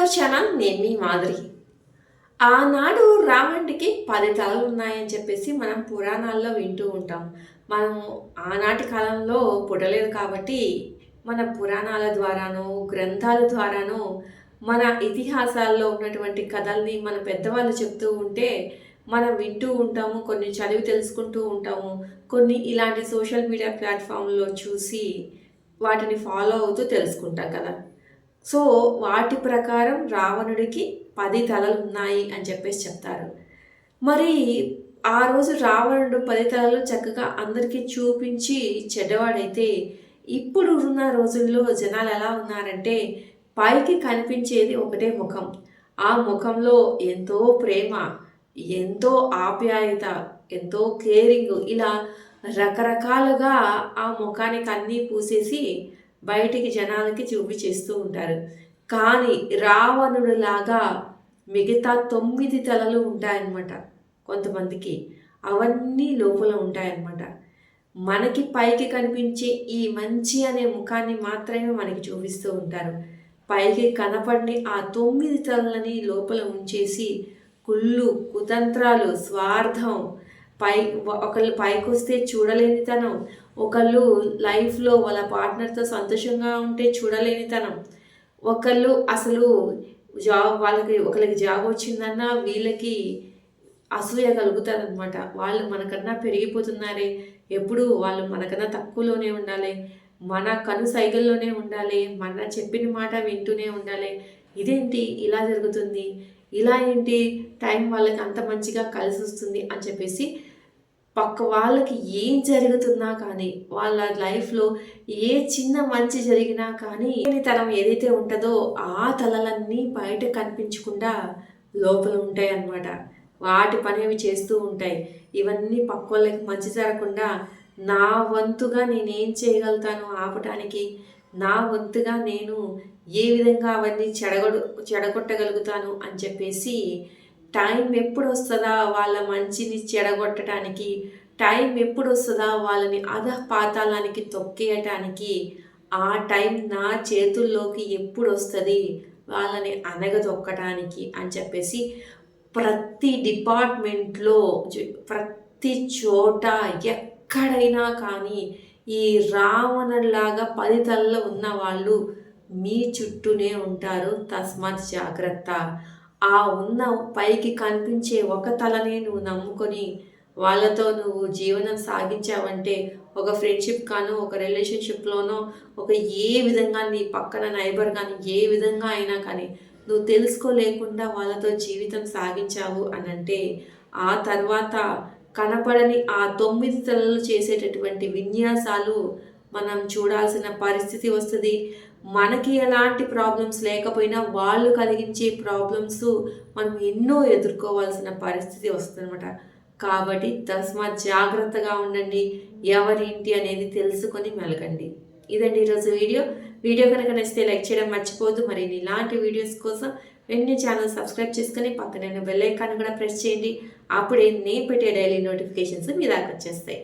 Our channel. నేను మీ మాదిరి. ఆనాడు రావణుడికి 10 తలలు ఉన్నాయని చెప్పేసి మనం పురాణాల్లో వింటూ ఉంటాం. మనం ఆనాటి కాలంలో పుట్టలేదు కాబట్టి మన పురాణాల ద్వారానో, గ్రంథాల ద్వారానో, మన ఇతిహాసాల్లో ఉన్నటువంటి కథల్ని మన పెద్దవాళ్ళు చెప్తూ ఉంటే మనం వింటూ ఉంటాము. కొన్ని చదివి తెలుసుకుంటూ ఉంటాము. కొన్ని ఇలాంటి సోషల్ మీడియా ప్లాట్ఫామ్‌లో చూసి వాటిని ఫాలో అవుతూ తెలుసుకుంటాం కదా! సో, వాటి ప్రకారం రావణుడికి 10 తలలున్నాయి అని చెప్పేసి చెప్తారు. మరి ఆ రోజు రావణుడు 10 తలలు చక్కగా అందరికీ చూపించి చెడ్డవాడైతే, ఇప్పుడు ఉన్న రోజుల్లో జనాలు ఎలా ఉన్నారంటే, పైకి కనిపించేది ఒకటే ముఖం. ఆ ముఖంలో ఎంతో ప్రేమ, ఎంతో ఆప్యాయత, ఎంతో కేరింగ్ ఇలా రకరకాలుగా ఆ ముఖానికి అన్నీ పూసేసి బయటికి జనాలకి చూపించేస్తూ ఉంటారు. కానీ రావణుడిలాగా మిగతా 9 తలలు ఉంటాయన్నమాట కొంతమందికి. అవన్నీ లోపల ఉంటాయన్నమాట. మనకి పైకి కనిపించే ఈ మంచి అనే ముఖాన్ని మాత్రమే మనకి చూపిస్తూ ఉంటారు. పైకి కనపడని ఆ 9 తలలని లోపల ఉంచేసి కుళ్ళు, కుతంత్రాలు, స్వార్థం, ఒకళ్ళు పైకొస్తే చూడలేనితనం, ఒకళ్ళు లైఫ్‌లో వాళ్ళ పార్ట్నర్‌తో సంతోషంగా ఉంటే చూడలేనితనం, ఒకళ్ళు అసలు ఒకళ్ళకి జాబ్ వచ్చిందన్నా వీళ్ళకి అసూయ కలుగుతదనమాట. వాళ్ళు మనకన్నా పెరిగిపోతున్నారే, ఎప్పుడు వాళ్ళు మనకన్నా తక్కువలోనే ఉండాలి, మన కనుసైగల్లోనే ఉండాలి, మన చెప్పిన మాట వింటూనే ఉండాలి. ఇదేంటి ఇలా జరుగుతుంది, ఇలా ఏంటి టైం వాళ్ళకి అంత మంచిగా కలిసొస్తుంది అని చెప్పేసి పక్క వాళ్ళకి ఏం జరుగుతున్నా కానీ, వాళ్ళ లైఫ్‌లో ఏ చిన్న మంచి జరిగినా కానీ, తనం ఏదైతే ఉంటదో ఆ తలలన్నీ బయట కనిపించకుండా లోపల ఉంటాయన్నమాట. వాటి పని అవి చేస్తూ ఉంటాయి. ఇవన్నీ పక్కోళ్ళకి మంచి జరగకుండా నా వంతుగా నేనేం చేయగలుగుతాను ఆపటానికి, నా వంతుగా నేను ఏ విధంగా అవన్నీ చెడగొట్టగలుగుతాను అని చెప్పేసి టైం ఎప్పుడొస్తదా వాళ్ళ మంచిని చెడగొట్టడానికి, టైం ఎప్పుడొస్తదా వాళ్ళని అధపాతాళానికి తొక్కేయటానికి, ఆ టైం నా చేతుల్లోకి ఎప్పుడొస్తది వాళ్ళని అణగదొక్కటానికి అని చెప్పేసి ప్రతి డిపార్ట్మెంట్లో ప్రతి చోట ఎక్కడైనా కానీ ఈ రావణుడిలాగా 10 తలలు ఉన్నవాళ్ళు మీ చుట్టూనే ఉంటారు. తస్మాత్ జాగ్రత్త. ఆ ఉన్న పైకి కనిపించే ఒక తలనే నువ్వు నమ్ముకొని వాళ్ళతో నువ్వు జీవనం సాగించావంటే, ఒక ఫ్రెండ్షిప్ కానో, ఒక రిలేషన్షిప్‌లోనో, ఒక ఏ విధంగా నీ పక్కన నైబర్ కానీ ఏ విధంగా అయినా కానీ నువ్వు తెలుసుకోలేకుండా వాళ్ళతో జీవితం సాగించావు అనంటే, ఆ తర్వాత కనపడని ఆ 9 తలలు చేసేటటువంటి విన్యాసాలు మనం చూడాల్సిన పరిస్థితి వస్తది. మనకి ఎలాంటి ప్రాబ్లమ్స్ లేకపోయినా వాళ్ళు కలిగించే ప్రాబ్లమ్స్ మనం ఎన్నో ఎదుర్కోవాల్సిన పరిస్థితి వస్తుందన్నమాట. కాబట్టి తస్మాత్ జాగ్రత్తగా ఉండండి. ఎవరేంటి అనేది తెలుసుకొని మెలగండి. ఇదండి ఈరోజు వీడియో. వీడియో కనుక నచ్చితే లైక్ చేయడం మర్చిపోవద్దు. మరి ఇలాంటి వీడియోస్ కోసం వెంటనే ఛానల్ సబ్స్క్రైబ్ చేసుకొని పక్కనే బెల్ ఐకాన్ కూడా ప్రెస్ చేయండి. అప్పుడే నేను పెట్టే డైలీ నోటిఫికేషన్స్ మీ దాకా వచ్చేస్తాయి.